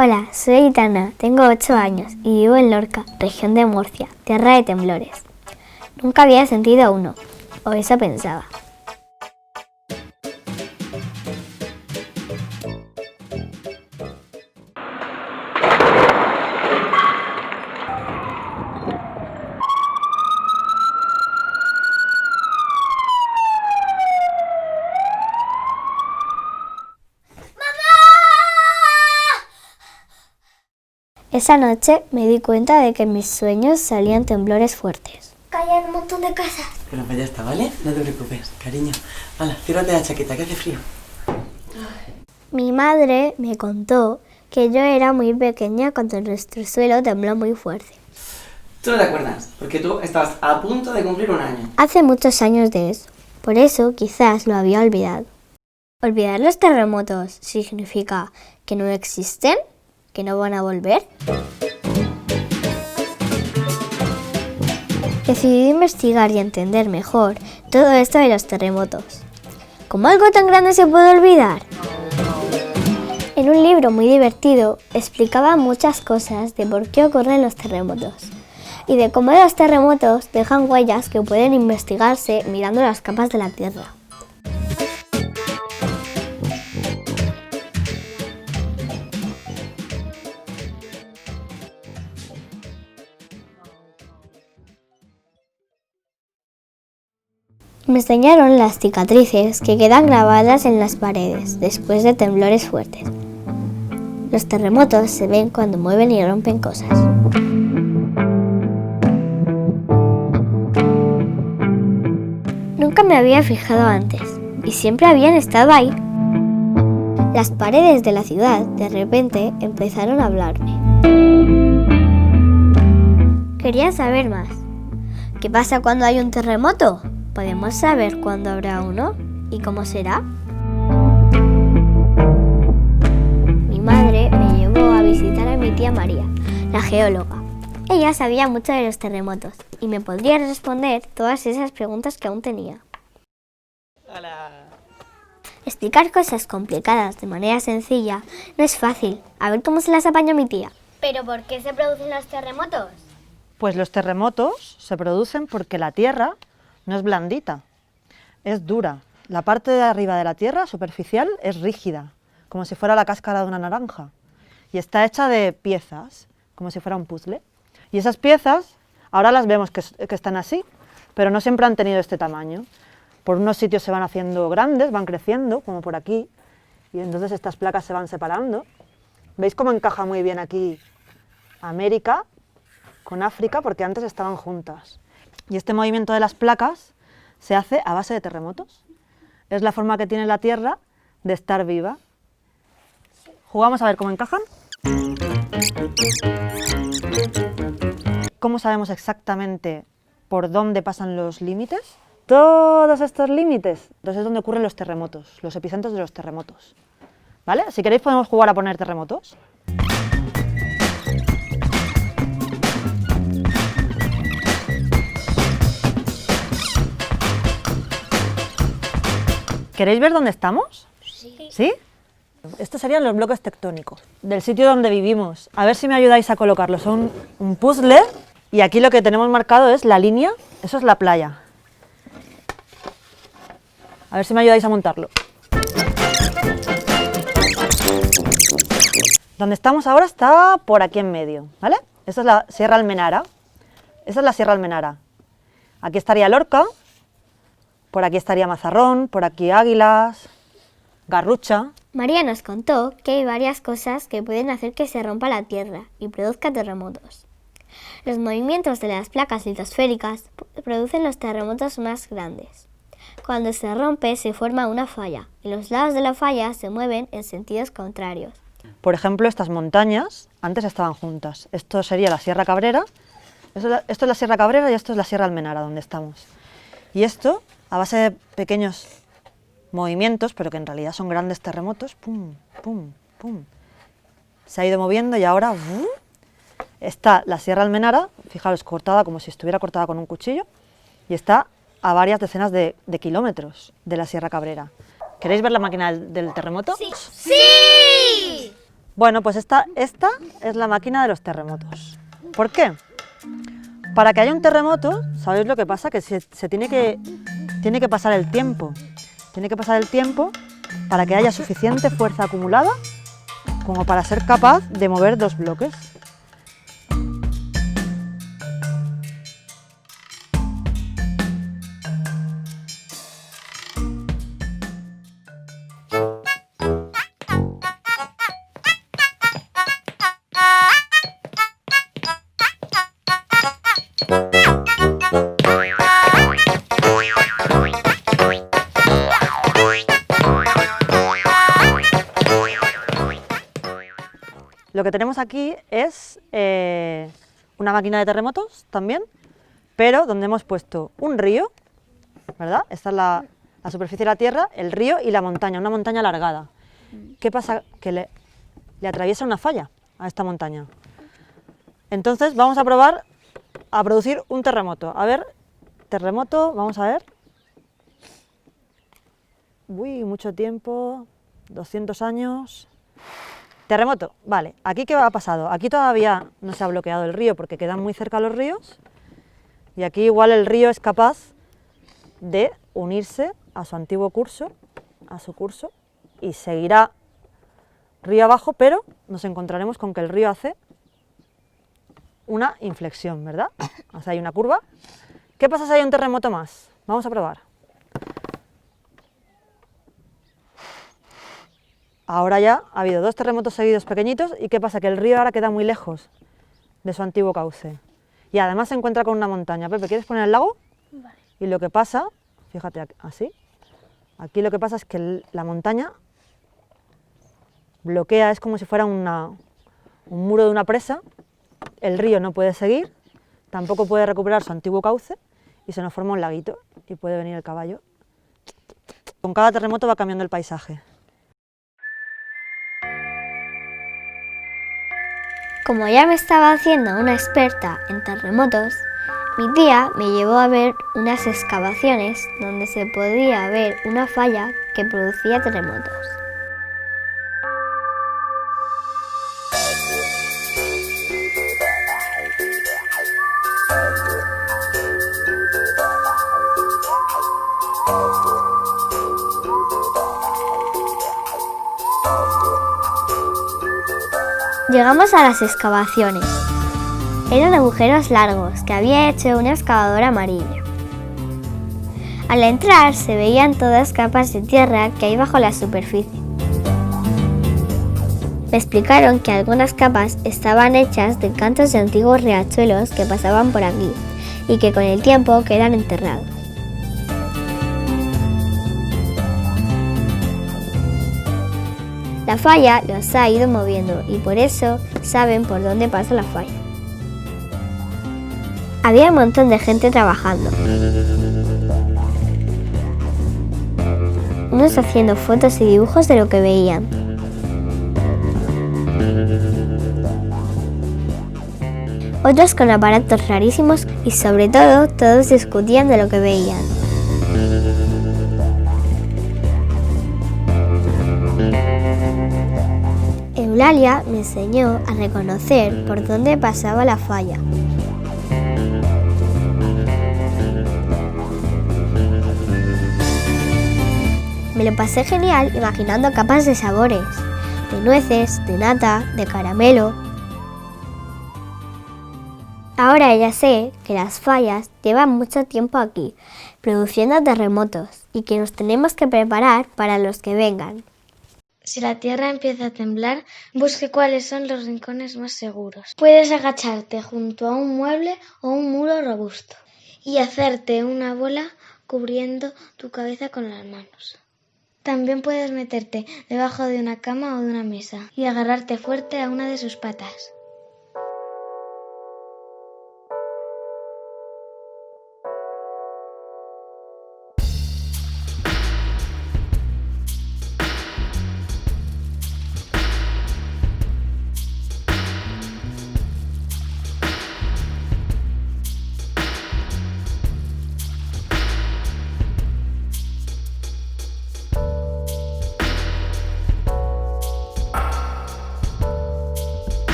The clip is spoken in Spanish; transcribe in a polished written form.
Hola, soy Aitana, tengo 8 años y vivo en Lorca, región de Murcia, tierra de temblores. Nunca había sentido uno, o eso pensaba. Esa noche me di cuenta de que en mis sueños salían temblores fuertes. Caían un montón de casas. Bueno, pues ya está, ¿vale? No te preocupes, cariño. Hala, ciérrate la chaqueta, que hace frío. Mi madre me contó que yo era muy pequeña cuando nuestro suelo tembló muy fuerte. Tú no te acuerdas, porque tú estabas a punto de cumplir un año. Hace muchos años de eso, por eso quizás lo había olvidado. ¿Olvidar los terremotos significa que no existen? ¿Que no van a volver? Decidí investigar y entender mejor todo esto de los terremotos. ¿Cómo algo tan grande se puede olvidar? En un libro muy divertido explicaba muchas cosas de por qué ocurren los terremotos y de cómo los terremotos dejan huellas que pueden investigarse mirando las capas de la Tierra. Me enseñaron las cicatrices que quedan grabadas en las paredes después de temblores fuertes. Los terremotos se ven cuando mueven y rompen cosas. Nunca me había fijado antes y siempre habían estado ahí. Las paredes de la ciudad de repente empezaron a hablarme. Quería saber más. ¿Qué pasa cuando hay un terremoto? ¿Podemos saber cuándo habrá uno? ¿Y cómo será? Mi madre me llevó a visitar a mi tía María, la geóloga. Ella sabía mucho de los terremotos y me podría responder todas esas preguntas que aún tenía. Hola. Explicar cosas complicadas de manera sencilla no es fácil. A ver cómo se las apaña mi tía. ¿Pero por qué se producen los terremotos? Pues los terremotos se producen porque la Tierra no es blandita, es dura. La parte de arriba de la Tierra, superficial, es rígida, como si fuera la cáscara de una naranja. Y está hecha de piezas, como si fuera un puzzle. Y esas piezas, ahora las vemos que están así, pero no siempre han tenido este tamaño. Por unos sitios se van haciendo grandes, van creciendo, como por aquí, y entonces estas placas se van separando. ¿Veis cómo encaja muy bien aquí América con África? Porque antes estaban juntas. Y este movimiento de las placas se hace a base de terremotos. Es la forma que tiene la Tierra de estar viva. ¿Jugamos a ver cómo encajan? ¿Cómo sabemos exactamente por dónde pasan los límites? Todos estos límites, entonces es donde ocurren los terremotos, los epicentros de los terremotos. ¿Vale? Si queréis podemos jugar a poner terremotos. ¿Queréis ver dónde estamos? Sí. ¿Sí? Estos serían los bloques tectónicos del sitio donde vivimos. A ver si me ayudáis a colocarlos. Son un puzzle y aquí lo que tenemos marcado es la línea, eso es la playa. A ver si me ayudáis a montarlo. Donde estamos ahora está por aquí en medio, ¿vale? Esta es la Sierra Almenara. Esa es la Sierra Almenara. Aquí estaría Lorca. Por aquí estaría Mazarrón, por aquí Águilas, Garrucha. María nos contó que hay varias cosas que pueden hacer que se rompa la Tierra y produzca terremotos. Los movimientos de las placas litosféricas producen los terremotos más grandes. Cuando se rompe se forma una falla y los lados de la falla se mueven en sentidos contrarios. Por ejemplo, estas montañas antes estaban juntas. Esto sería la Sierra Cabrera, esto es la Sierra Cabrera y esto es la Sierra Almenara, donde estamos. Y esto, a base de pequeños movimientos, pero que en realidad son grandes terremotos, pum, pum, pum, se ha ido moviendo y ahora está la Sierra Almenara, fijaros, cortada como si estuviera cortada con un cuchillo, y está a varias decenas de kilómetros de la Sierra Cabrera. ¿Queréis ver la máquina del terremoto? ¡Sí! ¡Sí! Bueno, pues esta es la máquina de los terremotos. ¿Por qué? Para que haya un terremoto, ¿sabéis lo que pasa? Que tiene que pasar el tiempo. Tiene que pasar el tiempo para que haya suficiente fuerza acumulada como para ser capaz de mover dos bloques. Lo que tenemos aquí es una máquina de terremotos también, pero donde hemos puesto un río, ¿verdad? Esta es la superficie de la Tierra, el río y la montaña, una montaña alargada. ¿Qué pasa? Que le atraviesa una falla a esta montaña. Entonces vamos a probar a producir un terremoto. A ver, terremoto, vamos a ver. Uy, mucho tiempo, 200 años... Terremoto, vale, ¿aquí qué ha pasado? Aquí todavía no se ha bloqueado el río porque quedan muy cerca los ríos y aquí igual el río es capaz de unirse a su antiguo curso, y seguirá río abajo, pero nos encontraremos con que el río hace una inflexión, ¿verdad? O sea, hay una curva. ¿Qué pasa si hay un terremoto más? Vamos a probar. Ahora ya ha habido 2 terremotos seguidos pequeñitos y ¿qué pasa? Que el río ahora queda muy lejos de su antiguo cauce. Y además se encuentra con una montaña. Pepe, ¿quieres poner el lago? Vale. Y lo que pasa, fíjate así, aquí lo que pasa es que la montaña bloquea, es como si fuera un muro de una presa, el río no puede seguir, tampoco puede recuperar su antiguo cauce y se nos forma un laguito y puede venir el caballo. Con cada terremoto va cambiando el paisaje. Como ya me estaba haciendo una experta en terremotos, mi tía me llevó a ver unas excavaciones donde se podía ver una falla que producía terremotos. Llegamos a las excavaciones. Eran agujeros largos que había hecho una excavadora amarilla. Al entrar se veían todas capas de tierra que hay bajo la superficie. Me explicaron que algunas capas estaban hechas de cantos de antiguos riachuelos que pasaban por aquí y que con el tiempo quedan enterrados. La falla los ha ido moviendo y por eso saben por dónde pasa la falla. Había un montón de gente trabajando. Unos haciendo fotos y dibujos de lo que veían. Otros con aparatos rarísimos y sobre todo todos discutían de lo que veían. Eulalia me enseñó a reconocer por dónde pasaba la falla. Me lo pasé genial imaginando capas de sabores, de nueces, de nata, de caramelo. Ahora ya sé que las fallas llevan mucho tiempo aquí, produciendo terremotos, y que nos tenemos que preparar para los que vengan. Si la tierra empieza a temblar, busque cuáles son los rincones más seguros. Puedes agacharte junto a un mueble o un muro robusto y hacerte una bola cubriendo tu cabeza con las manos. También puedes meterte debajo de una cama o de una mesa y agarrarte fuerte a una de sus patas.